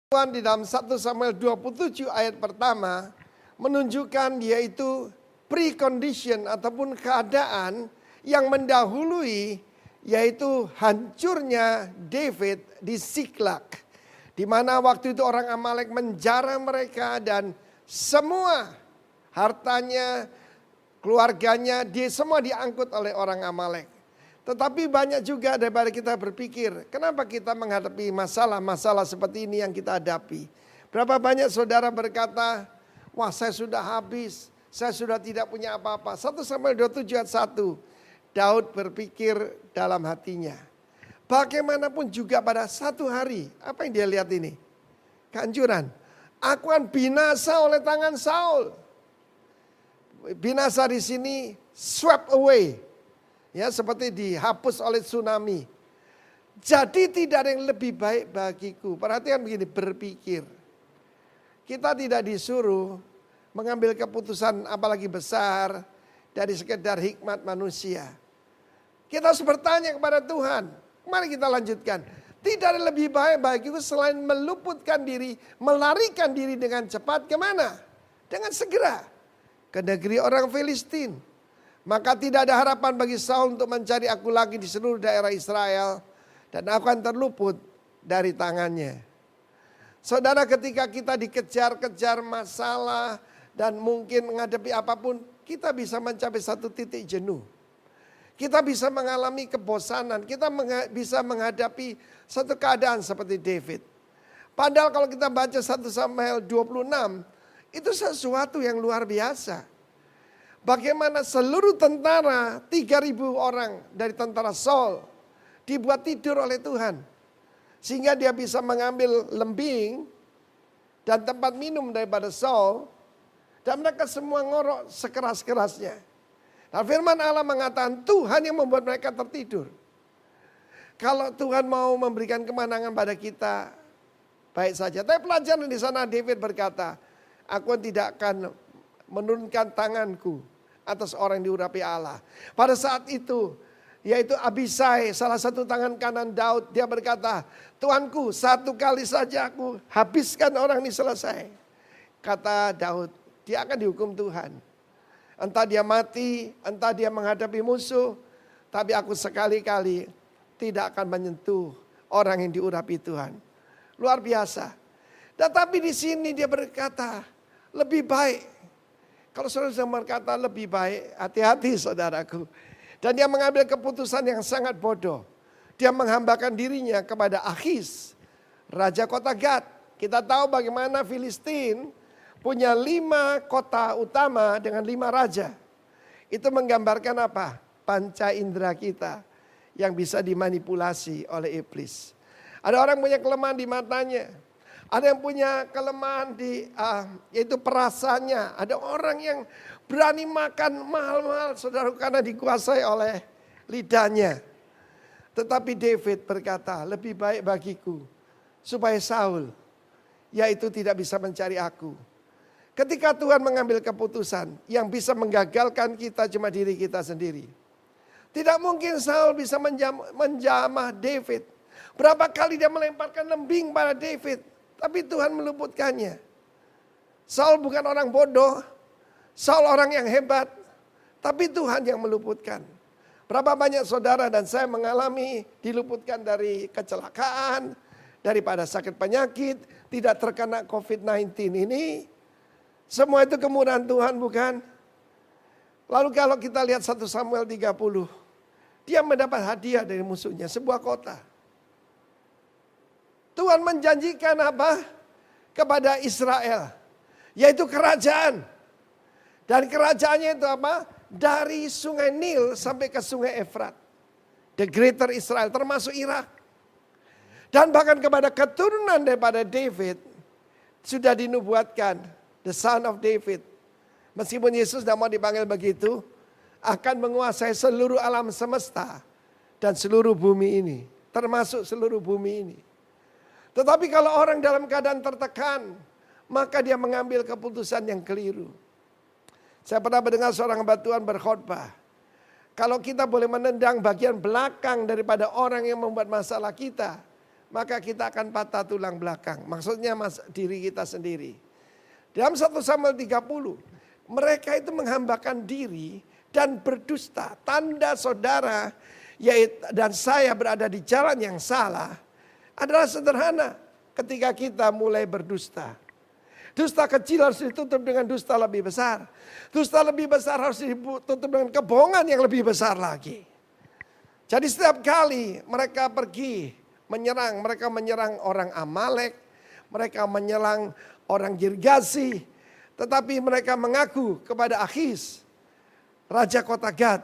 Tuhan di dalam 1 Samuel 27 ayat pertama menunjukkan yaitu precondition ataupun keadaan yang mendahului yaitu hancurnya David di Siklag. Di mana waktu itu orang Amalek menjara mereka dan semua hartanya, keluarganya, semua diangkut oleh orang Amalek. Tetapi banyak juga daripada kita berpikir, kenapa kita menghadapi masalah-masalah seperti ini yang kita hadapi. Berapa banyak saudara berkata, wah saya sudah habis, saya sudah tidak punya apa-apa. 1 Samuel 27 ayat 1, Daud berpikir dalam hatinya. Bagaimanapun juga pada satu hari, apa yang dia lihat ini? Kehancuran. Aku akan binasa oleh tangan Saul. Binasa di sini swept away. Ya, seperti dihapus oleh tsunami. Jadi tidak ada yang lebih baik bagiku. Perhatikan begini, berpikir. Kita tidak disuruh mengambil keputusan apalagi besar dari sekedar hikmat manusia. Kita harus bertanya kepada Tuhan. Mari kita lanjutkan. Tidak ada lebih baik bagiku selain meluputkan diri, melarikan diri dengan cepat kemana? Dengan segera ke negeri orang Filistin. Maka tidak ada harapan bagi Saul untuk mencari aku lagi di seluruh daerah Israel. Dan aku akan terluput dari tangannya. Saudara, ketika kita dikejar-kejar masalah dan mungkin menghadapi apapun, kita bisa mencapai satu titik jenuh. Kita bisa mengalami kebosanan, kita bisa menghadapi satu keadaan seperti David. Padahal kalau kita baca 1 Samuel 26, itu sesuatu yang luar biasa. Bagaimana seluruh tentara 3.000 orang dari tentara Saul dibuat tidur oleh Tuhan. Sehingga dia bisa mengambil lembing dan tempat minum daripada Saul. Dan mereka semua ngorok sekeras-kerasnya. Nah, firman Allah mengatakan Tuhan yang membuat mereka tertidur. Kalau Tuhan mau memberikan kemenangan pada kita, baik saja. Tapi pelajaran di sana David berkata, aku tidak akan menurunkan tanganku atas orang yang diurapi Allah. Pada saat itu, yaitu Abisai, salah satu tangan kanan Daud, dia berkata, Tuanku, satu kali saja aku habiskan orang ini selesai. Kata Daud, dia akan dihukum Tuhan. Entah dia mati, entah dia menghadapi musuh, tapi aku sekali-kali tidak akan menyentuh orang yang diurapi Tuhan. Luar biasa. Tetapi di sini dia berkata, lebih baik. Kalau saudara berkata lebih baik, hati-hati saudaraku. Dan dia mengambil keputusan yang sangat bodoh. Dia menghambakan dirinya kepada Akhis, raja kota Gad. Kita tahu bagaimana Filistin punya 5 kota utama dengan 5 raja. Itu menggambarkan apa? Panca indera kita yang bisa dimanipulasi oleh iblis. Ada orang punya kelemahan di matanya. Ada yang punya kelemahan di yaitu perasaannya. Ada orang yang berani makan mahal-mahal saudara karena dikuasai oleh lidahnya. Tetapi David berkata, lebih baik bagiku supaya Saul yaitu tidak bisa mencari aku. Ketika Tuhan mengambil keputusan yang bisa menggagalkan kita cuma diri kita sendiri. Tidak mungkin Saul bisa menjamah David. Berapa kali dia melemparkan lembing pada David. Tapi Tuhan meluputkannya. Saul bukan orang bodoh. Saul orang yang hebat. Tapi Tuhan yang meluputkan. Berapa banyak saudara dan saya mengalami diluputkan dari kecelakaan. Daripada sakit penyakit. Tidak terkena COVID-19 ini. Semua itu kemurahan Tuhan bukan? Lalu kalau kita lihat 1 Samuel 30. Dia mendapat hadiah dari musuhnya. Sebuah kota. Tuhan menjanjikan apa? Kepada Israel. Yaitu kerajaan. Dan kerajaannya itu apa? Dari sungai Nil sampai ke sungai Efrat. The Greater Israel termasuk Irak. Dan bahkan kepada keturunan daripada David. Sudah dinubuatkan. The son of David. Meskipun Yesus tidak mau dipanggil begitu. Akan menguasai seluruh alam semesta. Dan seluruh bumi ini. Termasuk seluruh bumi ini. Tetapi kalau orang dalam keadaan tertekan, maka dia mengambil keputusan yang keliru. Saya pernah mendengar seorang hamba Tuhan berkhotbah. Kalau kita boleh menendang bagian belakang daripada orang yang membuat masalah kita, maka kita akan patah tulang belakang. Maksudnya diri kita sendiri. Dalam 1 Samuel 30, mereka itu menghambakan diri dan berdusta. Tanda saudara dan saya berada di jalan yang salah adalah sederhana. Ketika kita mulai berdusta. Dusta kecil harus ditutup dengan dusta lebih besar. Dusta lebih besar harus ditutup dengan kebohongan yang lebih besar lagi. Jadi setiap kali mereka pergi menyerang, mereka menyerang orang Amalek, mereka menyerang orang Girgazi, tetapi mereka mengaku kepada Akhis, raja kota Gad,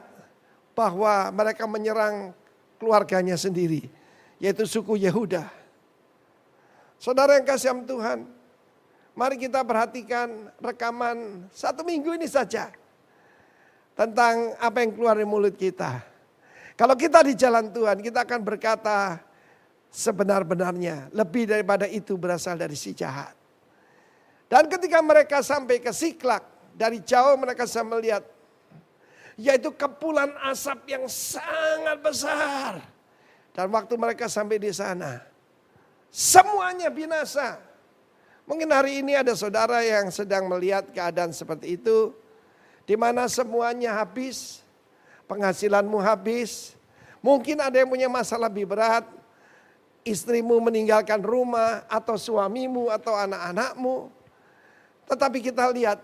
bahwa mereka menyerang keluarganya sendiri, yaitu suku Yehuda. Saudara yang kasih Tuhan, mari kita perhatikan rekaman 1 minggu ini saja tentang apa yang keluar dari mulut kita. Kalau kita di jalan Tuhan, kita akan berkata sebenar-benarnya. Lebih daripada itu berasal dari si jahat. Dan ketika mereka sampai ke Siklak, dari jauh mereka bisa melihat, yaitu kepulan asap yang sangat besar. Dan waktu mereka sampai di sana, semuanya binasa. Mungkin hari ini ada saudara yang sedang melihat keadaan seperti itu, di mana semuanya habis. Penghasilanmu habis. Mungkin ada yang punya masalah lebih berat. Istrimu meninggalkan rumah atau suamimu atau anak-anakmu. Tetapi kita lihat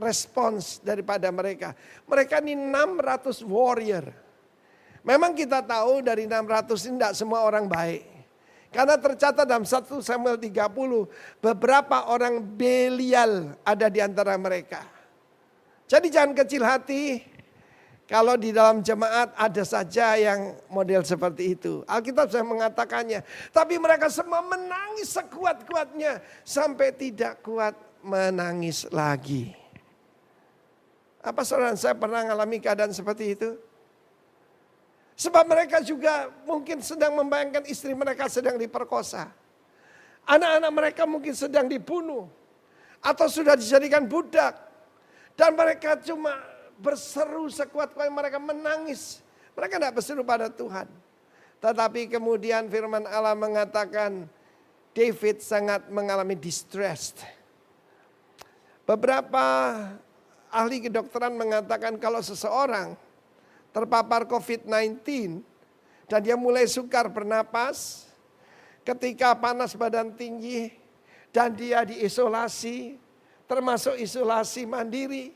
respons daripada mereka. Mereka ini 600 warrior. Memang kita tahu dari 600 ini tidak semua orang baik. Karena tercatat dalam 1 Samuel 30 beberapa orang Belial ada di antara mereka. Jadi jangan kecil hati. Kalau di dalam jemaat ada saja yang model seperti itu. Alkitab saya mengatakannya. Tapi mereka semua menangis sekuat-kuatnya. Sampai tidak kuat menangis lagi. Apa saudara saya pernah mengalami keadaan seperti itu? Sebab mereka juga mungkin sedang membayangkan istri mereka sedang diperkosa. Anak-anak mereka mungkin sedang dibunuh. Atau sudah dijadikan budak. Dan mereka cuma berseru sekuat-kuatnya, mereka menangis. Mereka tidak berseru pada Tuhan. Tetapi kemudian firman Allah mengatakan David sangat mengalami distressed. Beberapa ahli kedokteran mengatakan kalau seseorang terpapar COVID-19 dan dia mulai sukar bernapas, ketika panas badan tinggi dan dia diisolasi, termasuk isolasi mandiri,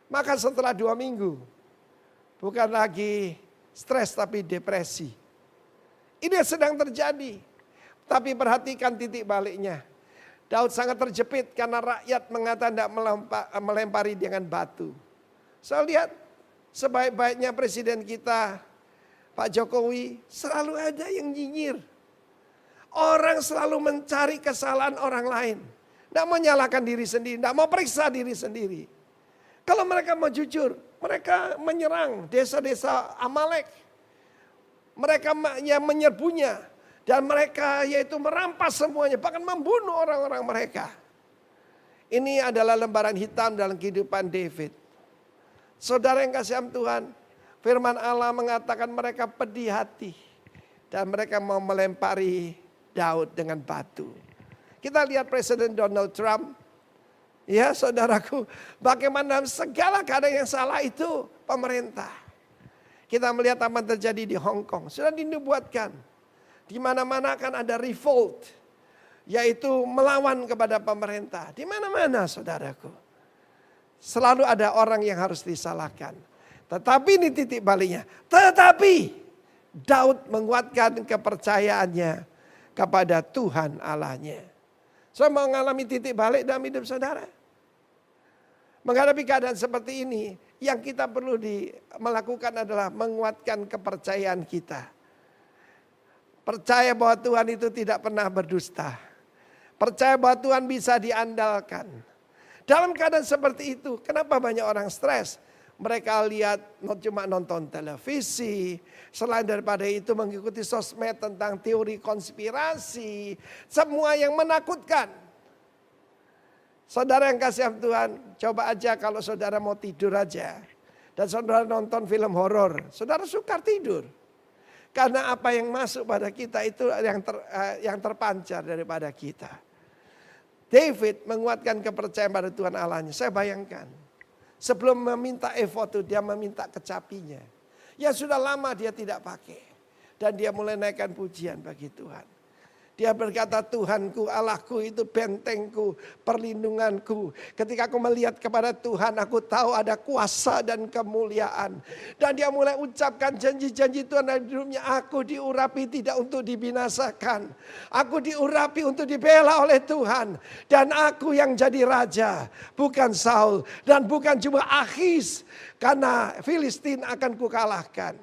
maka setelah 2 minggu, bukan lagi stres tapi depresi. Ini yang sedang terjadi. Tapi perhatikan titik baliknya. Daud sangat terjepit karena rakyat mengatakan tidak melempari dengan batu. Saya lihat sebaik-baiknya presiden kita, Pak Jokowi, selalu ada yang nyinyir. Orang selalu mencari kesalahan orang lain. Tidak mau menyalahkan diri sendiri, tidak mau periksa diri sendiri. Kalau mereka mau jujur, mereka menyerang desa-desa Amalek. Mereka yang menyerbunya. Dan mereka yaitu merampas semuanya, bahkan membunuh orang-orang mereka. Ini adalah lembaran hitam dalam kehidupan David. Saudara yang kasih Tuhan, firman Allah mengatakan mereka pedih hati. Dan mereka mau melempari Daud dengan batu. Kita lihat Presiden Donald Trump. Ya saudaraku, bagaimana segala keadaan yang salah itu pemerintah. Kita melihat apa yang terjadi di Hong Kong. Sudah dinubuatkan. Di mana-mana akan ada revolt. Yaitu melawan kepada pemerintah. Di mana-mana saudaraku. Selalu ada orang yang harus disalahkan. Tetapi ini titik baliknya. Tetapi Daud menguatkan kepercayaannya kepada Tuhan Allahnya. Saya mau mengalami titik balik dalam hidup saudara. Menghadapi keadaan seperti ini, yang kita perlu melakukan adalah menguatkan kepercayaan kita. Percaya bahwa Tuhan itu tidak pernah berdusta. Percaya bahwa Tuhan bisa diandalkan. Dalam keadaan seperti itu, kenapa banyak orang stres? Mereka lihat cuma nonton televisi, selain daripada itu mengikuti sosmed tentang teori konspirasi, semua yang menakutkan. Saudara yang kasih Tuhan, coba aja kalau saudara mau tidur aja, dan saudara nonton film horor, saudara sukar tidur. Karena apa yang masuk pada kita itu yang terpancar daripada kita. David menguatkan kepercayaan pada Tuhan Allahnya. Saya bayangkan. Sebelum meminta efod itu dia meminta kecapinya. Ya sudah lama dia tidak pakai. Dan dia mulai naikkan pujian bagi Tuhan. Dia berkata, Tuhanku, Allahku itu bentengku, perlindunganku. Ketika aku melihat kepada Tuhan, aku tahu ada kuasa dan kemuliaan. Dan dia mulai ucapkan janji-janji Tuhan dalam hidupnya. Aku diurapi tidak untuk dibinasakan. Aku diurapi untuk dibela oleh Tuhan. Dan aku yang jadi raja, bukan Saul. Dan bukan cuma Akhis, karena Filistin akan kukalahkan.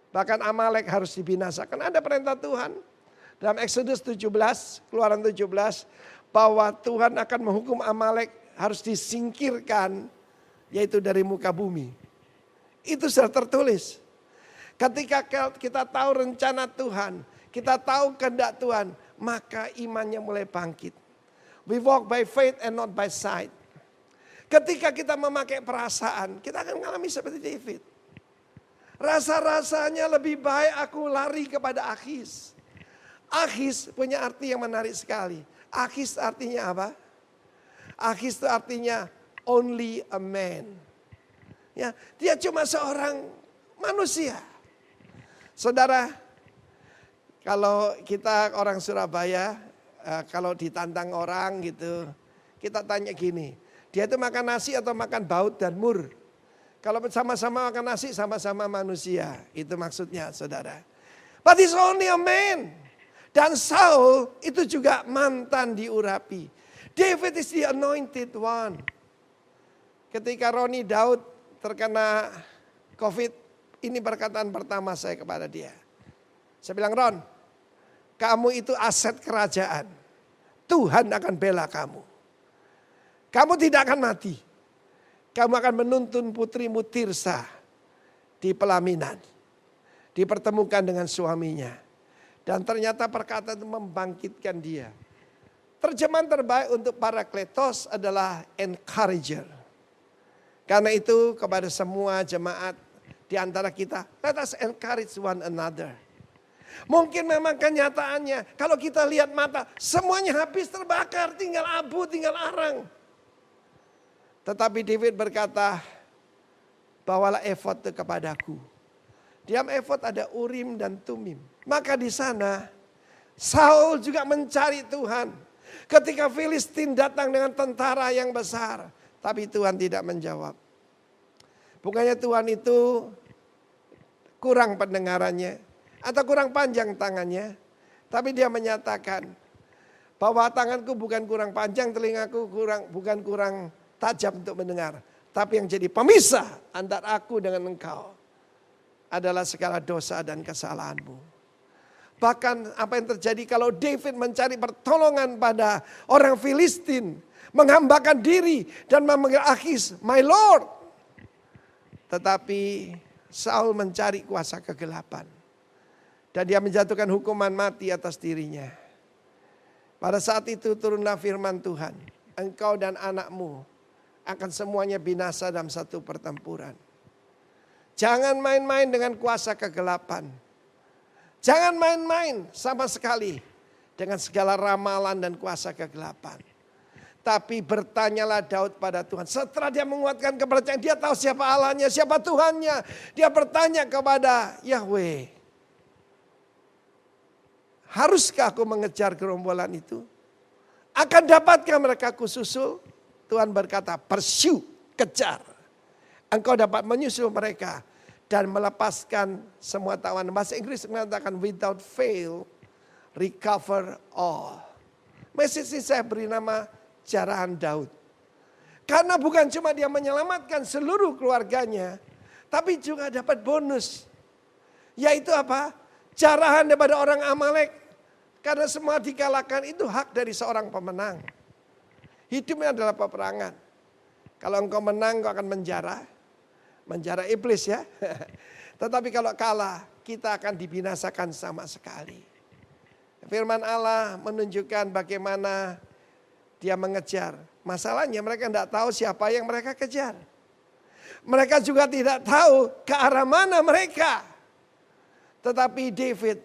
Bahkan Amalek harus dibinasakan. Ada perintah Tuhan. Dalam Exodus 17, Keluaran 17, bahwa Tuhan akan menghukum Amalek harus disingkirkan, yaitu dari muka bumi. Itu sudah tertulis. Ketika kita tahu rencana Tuhan, kita tahu kehendak Tuhan, maka imannya mulai bangkit. We walk by faith and not by sight. Ketika kita memakai perasaan, kita akan mengalami seperti David. Rasa-rasanya lebih baik aku lari kepada Akhis. Akhis punya arti yang menarik sekali. Akhis artinya apa? Akhis itu artinya only a man. Ya, dia cuma seorang manusia. Saudara, kalau kita orang Surabaya, kalau ditantang orang gitu, kita tanya gini, dia itu makan nasi atau makan baut dan mur? Kalau sama-sama makan nasi, sama-sama manusia. Itu maksudnya, saudara. But he's only a man. Dan Saul itu juga mantan diurapi. David is the anointed one. Ketika Roni Daud terkena COVID, ini perkataan pertama saya kepada dia. Saya bilang, Ron, kamu itu aset kerajaan. Tuhan akan bela kamu. Kamu tidak akan mati. Kamu akan menuntun putrimu Tirsa di pelaminan. Dipertemukan dengan suaminya. Dan ternyata perkataan itu membangkitkan dia. Terjemahan terbaik untuk Parakletos adalah encourager. Karena itu kepada semua jemaat di antara kita, let us encourage one another. Mungkin memang kenyataannya, kalau kita lihat mata, semuanya habis terbakar, tinggal abu, tinggal arang. Tetapi David berkata, bawalah efod itu kepadaku. Diam efod ada Urim dan Tumim. Maka di sana Saul juga mencari Tuhan. Ketika Filistin datang dengan tentara yang besar. Tapi Tuhan tidak menjawab. Bukannya Tuhan itu kurang pendengarannya. Atau kurang panjang tangannya. Tapi dia menyatakan bahwa tanganku bukan kurang panjang, telingaku bukan kurang tajam untuk mendengar. Tapi yang jadi pemisah antara aku dengan engkau adalah segala dosa dan kesalahanmu. Bahkan apa yang terjadi kalau David mencari pertolongan pada orang Filistin. Menghambakan diri dan memanggil Akhis, my Lord. Tetapi Saul mencari kuasa kegelapan. Dan dia menjatuhkan hukuman mati atas dirinya. Pada saat itu turunlah firman Tuhan. Engkau dan anakmu akan semuanya binasa dalam satu pertempuran. Jangan main-main dengan kuasa kegelapan. Jangan main-main sama sekali dengan segala ramalan dan kuasa kegelapan. Tapi bertanyalah Daud pada Tuhan. Setelah dia menguatkan kepercayaan, dia tahu siapa Allahnya, siapa Tuhannya. Dia bertanya kepada Yahweh. Haruskah aku mengejar gerombolan itu? Akan dapatkah mereka kususul? Tuhan berkata, pursue, kejar. Engkau dapat menyusul mereka. Dan melepaskan semua tawanan. Bahasa Inggris mengatakan without fail, recover all. Message ini saya beri nama Jarahan Daud. Karena bukan cuma dia menyelamatkan seluruh keluarganya. Tapi juga dapat bonus. Yaitu apa? Jarahan daripada orang Amalek. Karena semua dikalahkan itu hak dari seorang pemenang. Hidupnya adalah peperangan. Kalau engkau menang, engkau akan menjara. Menjara iblis ya. Tetapi kalau kalah, kita akan dibinasakan sama sekali. Firman Allah menunjukkan bagaimana dia mengejar. Masalahnya mereka tidak tahu siapa yang mereka kejar. Mereka juga tidak tahu ke arah mana mereka. Tetapi David,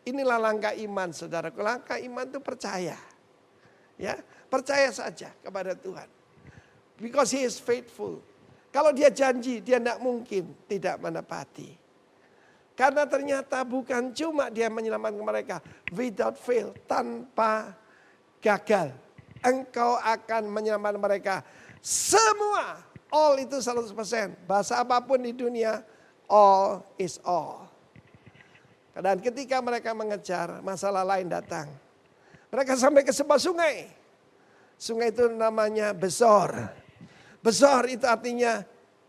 inilah langkah iman saudaraku. Langkah iman itu percaya. Ya, percaya saja kepada Tuhan. Because he is faithful. Kalau dia janji, dia tidak mungkin tidak menepati. Karena ternyata bukan cuma dia menyelamatkan mereka. Without fail, tanpa gagal. Engkau akan menyelamatkan mereka. Semua, all itu 100%. Bahasa apapun di dunia, all is all. Dan ketika mereka mengejar, masalah lain datang. Mereka sampai ke sebuah sungai. Sungai itu namanya Besor. Besor itu artinya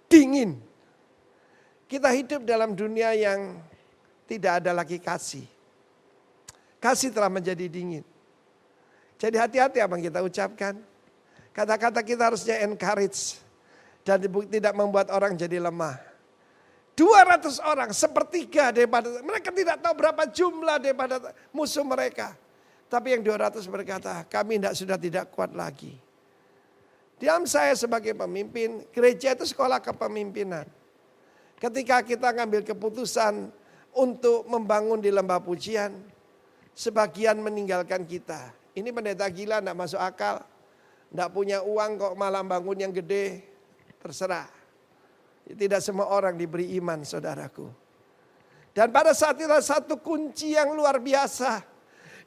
dingin. Kita hidup dalam dunia yang tidak ada lagi kasih. Kasih telah menjadi dingin. Jadi hati-hati apa yang kita ucapkan. Kata-kata kita harusnya encourage. Dan tidak membuat orang jadi lemah. 200 orang, sepertiga daripada, mereka tidak tahu berapa jumlah daripada musuh mereka. Tapi yang 200 berkata, kami sudah tidak kuat lagi. Diam saya sebagai pemimpin, gereja itu sekolah kepemimpinan. Ketika kita ngambil keputusan untuk membangun di lembah pujian, sebagian meninggalkan kita. Ini pendeta gila, tidak masuk akal. Tidak punya uang kok malah bangun yang gede, terserah. Tidak semua orang diberi iman saudaraku. Dan pada saat itu satu kunci yang luar biasa.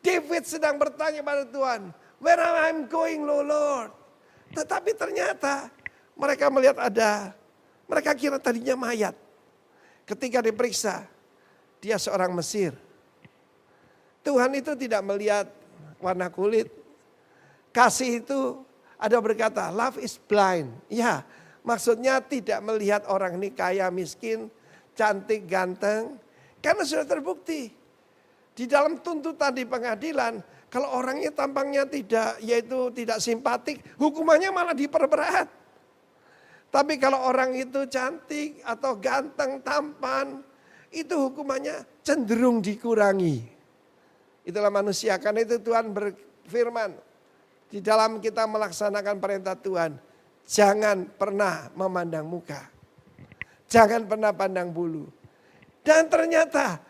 David sedang bertanya pada Tuhan, where am I going, Lord? Tetapi ternyata mereka melihat mereka kira tadinya mayat. Ketika diperiksa, dia seorang Mesir. Tuhan itu tidak melihat warna kulit. Kasih itu ada berkata, love is blind. Ya, maksudnya tidak melihat orang ini kaya, miskin, cantik, ganteng. Karena sudah terbukti. Di dalam tuntutan di pengadilan, kalau orangnya tampangnya tidak simpatik, hukumannya malah diperberat. Tapi kalau orang itu cantik atau ganteng, tampan, itu hukumannya cenderung dikurangi. Itulah manusia, karena itu Tuhan berfirman, di dalam kita melaksanakan perintah Tuhan, jangan pernah memandang muka. Jangan pernah pandang bulu. Dan ternyata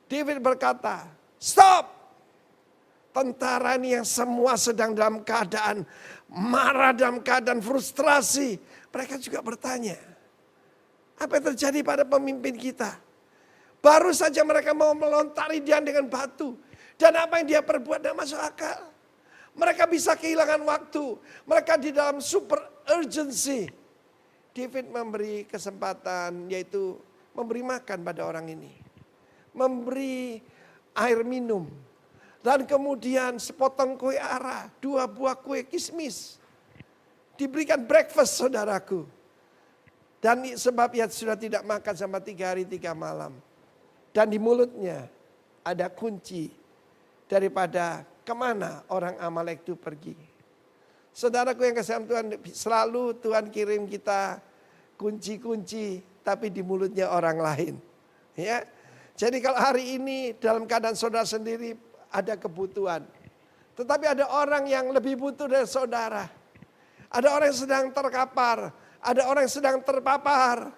David berkata, stop. Tentara ini yang semua sedang dalam keadaan marah, dalam keadaan frustrasi. Mereka juga bertanya, apa yang terjadi pada pemimpin kita? Baru saja mereka mau melontari dia dengan batu. Dan apa yang dia perbuat tidak masuk akal. Mereka bisa kehilangan waktu. Mereka di dalam super urgency. David memberi kesempatan, yaitu memberi makan pada orang ini. Memberi air minum. Dan kemudian sepotong kue ara, 2 buah kue kismis. Diberikan breakfast saudaraku. Dan sebab ia sudah tidak makan selama 3 hari 3 malam. Dan di mulutnya ada kunci daripada kemana orang Amalek itu pergi. Saudaraku yang kasih Tuhan, selalu Tuhan kirim kita kunci-kunci tapi di mulutnya orang lain. Ya. Jadi kalau hari ini dalam keadaan saudara sendiri ada kebutuhan. Tetapi ada orang yang lebih butuh dari saudara. Ada orang yang sedang terkapar. Ada orang yang sedang terpapar.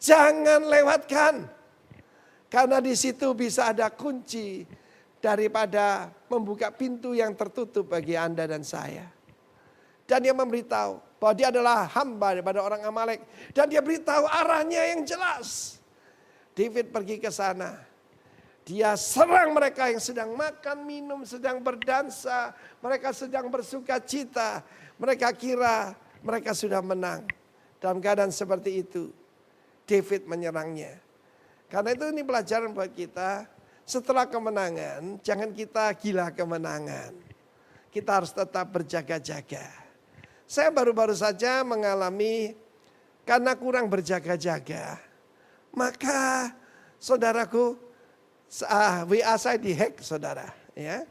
Jangan lewatkan. Karena di situ bisa ada kunci daripada membuka pintu yang tertutup bagi Anda dan saya. Dan dia memberitahu bahwa dia adalah hamba daripada orang Amalek. Dan dia beritahu arahnya yang jelas. David pergi ke sana. Dia serang mereka yang sedang makan, minum, sedang berdansa. Mereka sedang bersuka cita. Mereka kira mereka sudah menang. Dalam keadaan seperti itu, David menyerangnya. Karena itu ini pelajaran buat kita. Setelah kemenangan, jangan kita gila kemenangan. Kita harus tetap berjaga-jaga. Saya baru-baru saja mengalami karena kurang berjaga-jaga. Maka saudaraku, WA saya dihack saudara. Ya.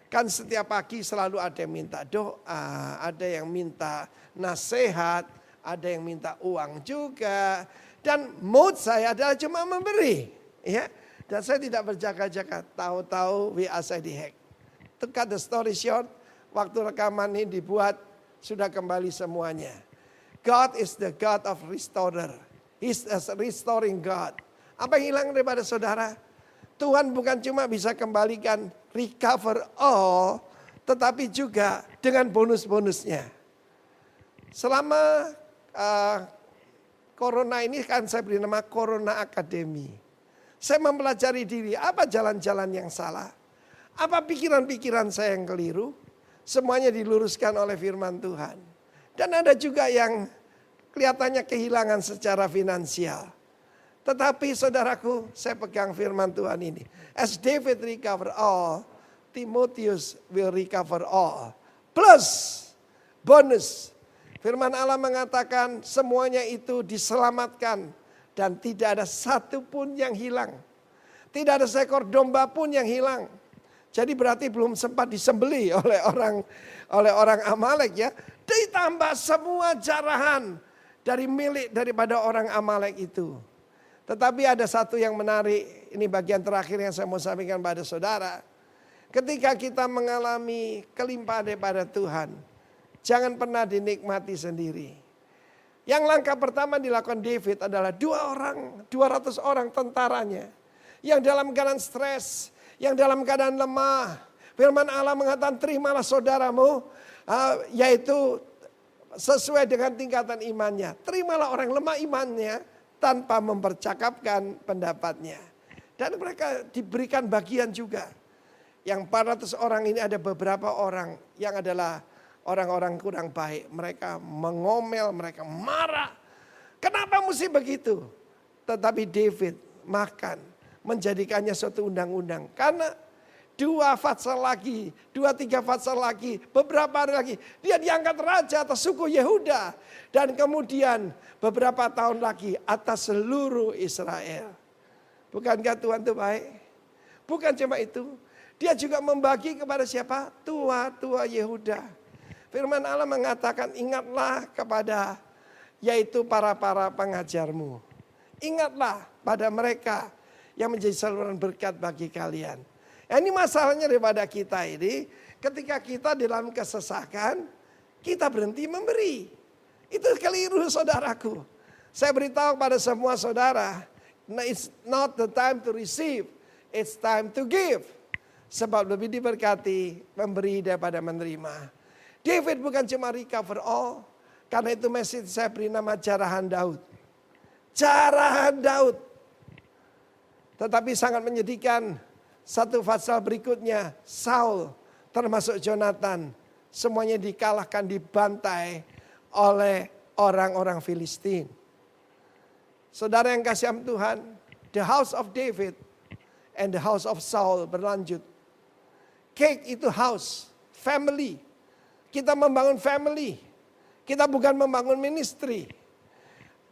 Kan setiap pagi selalu ada yang minta doa, ada yang minta nasihat, ada yang minta uang juga. Dan mood saya adalah cuma memberi. Ya. Dan saya tidak berjaga-jaga, tahu-tahu WA saya dihack. To cut the story short, waktu rekaman ini dibuat, sudah kembali semuanya. God is the God of restorer. He's a restoring God. Apa yang hilang daripada saudara? Tuhan bukan cuma bisa kembalikan, recover all, tetapi juga dengan bonus-bonusnya. Selama Corona ini kan saya beri nama Corona Academy. Saya mempelajari diri, apa jalan-jalan yang salah? Apa pikiran-pikiran saya yang keliru? Semuanya diluruskan oleh firman Tuhan. Dan ada juga yang kelihatannya kehilangan secara finansial. Tetapi saudaraku, saya pegang firman Tuhan ini. As David recover all, Timotheus will recover all. Plus, bonus. Firman Allah mengatakan semuanya itu diselamatkan. Dan tidak ada satu pun yang hilang. Tidak ada seekor domba pun yang hilang. Jadi berarti belum sempat disembeli oleh orang Amalek ya. Ditambah semua jarahan dari milik daripada orang Amalek itu. Tetapi ada satu yang menarik, ini bagian terakhir yang saya mau sampaikan pada saudara. Ketika kita mengalami kelimpahan daripada Tuhan, jangan pernah dinikmati sendiri. Yang langkah pertama dilakukan David adalah 200 orang tentaranya. Yang dalam keadaan stres, yang dalam keadaan lemah. Firman Allah mengatakan terimalah saudaramu, yaitu sesuai dengan tingkatan imannya. Terimalah orang lemah imannya tanpa mempercakapkan pendapatnya. Dan mereka diberikan bagian juga. Yang 400 orang ini ada beberapa orang yang adalah orang-orang kurang baik. Mereka mengomel, mereka marah. Kenapa mesti begitu? Tetapi David makan, menjadikannya suatu undang-undang. Karena 2 fatsal lagi, 2-3 fatsal lagi, beberapa hari lagi. Dia diangkat raja atas suku Yehuda. Dan kemudian beberapa tahun lagi atas seluruh Israel. Bukankah Tuhan itu baik? Bukan cuma itu. Dia juga membagi kepada siapa? Tua-tua Yehuda. Firman Allah mengatakan ingatlah kepada yaitu para pengajarmu. Ingatlah pada mereka yang menjadi saluran berkat bagi kalian. Ini masalahnya daripada kita ini, ketika kita dalam kesesakan, kita berhenti memberi. Itu keliru saudaraku. Saya beritahu pada semua saudara, it's not the time to receive, it's time to give. Sebab lebih diberkati memberi daripada menerima. David bukan cuma recover all, karena itu message saya beri nama jarahan Daud. Jarahan Daud. Tetapi sangat menyedihkan. Satu pasal berikutnya, Saul termasuk Jonathan. Semuanya dikalahkan, dibantai oleh orang-orang Filistin. Saudara yang kasih Tuhan, the house of David and the house of Saul berlanjut. Cake itu house, family. Kita membangun family. Kita bukan membangun ministry.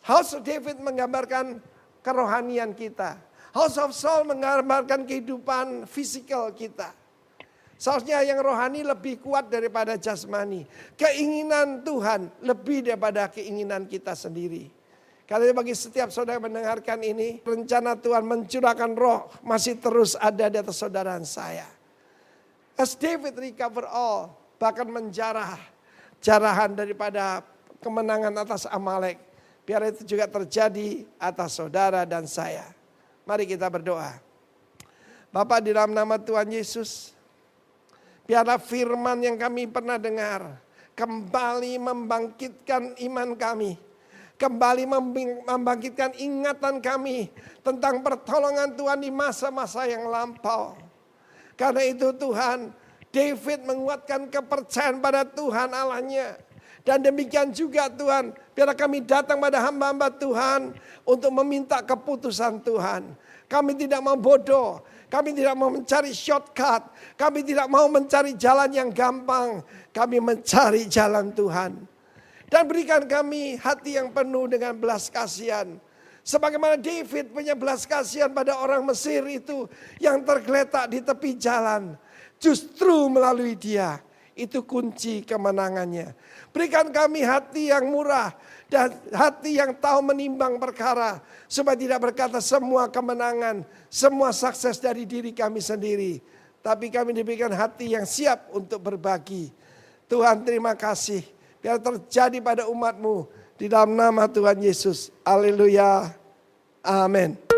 House of David menggambarkan kerohanian kita. House of Saul menggambarkan kehidupan fisikal kita. Seharusnya yang rohani lebih kuat daripada jasmani. Keinginan Tuhan lebih daripada keinginan kita sendiri. Karena bagi setiap saudara yang mendengarkan ini, rencana Tuhan mencurahkan roh masih terus ada di atas saudara dan saya. As David recover all, bahkan jarahan daripada kemenangan atas Amalek. Biar itu juga terjadi atas saudara dan saya. Mari kita berdoa. Bapa, di dalam nama Tuhan Yesus, biarlah firman yang kami pernah dengar kembali membangkitkan iman kami. Kembali membangkitkan ingatan kami tentang pertolongan Tuhan di masa-masa yang lampau. Karena itu Tuhan, David menguatkan kepercayaan pada Tuhan Allahnya. Dan demikian juga Tuhan, biar kami datang pada hamba-hamba Tuhan untuk meminta keputusan Tuhan. Kami tidak mau bodoh, kami tidak mau mencari shortcut, kami tidak mau mencari jalan yang gampang. Kami mencari jalan Tuhan. Dan berikan kami hati yang penuh dengan belas kasihan. Sebagaimana David punya belas kasihan pada orang Mesir itu yang tergeletak di tepi jalan. Justru melalui dia, itu kunci kemenangannya. Berikan kami hati yang murah dan hati yang tahu menimbang perkara. Supaya tidak berkata semua kemenangan, semua sukses dari diri kami sendiri. Tapi kami diberikan hati yang siap untuk berbagi. Tuhan terima kasih. Biar terjadi pada umat-Mu di dalam nama Tuhan Yesus. Haleluya. Amin.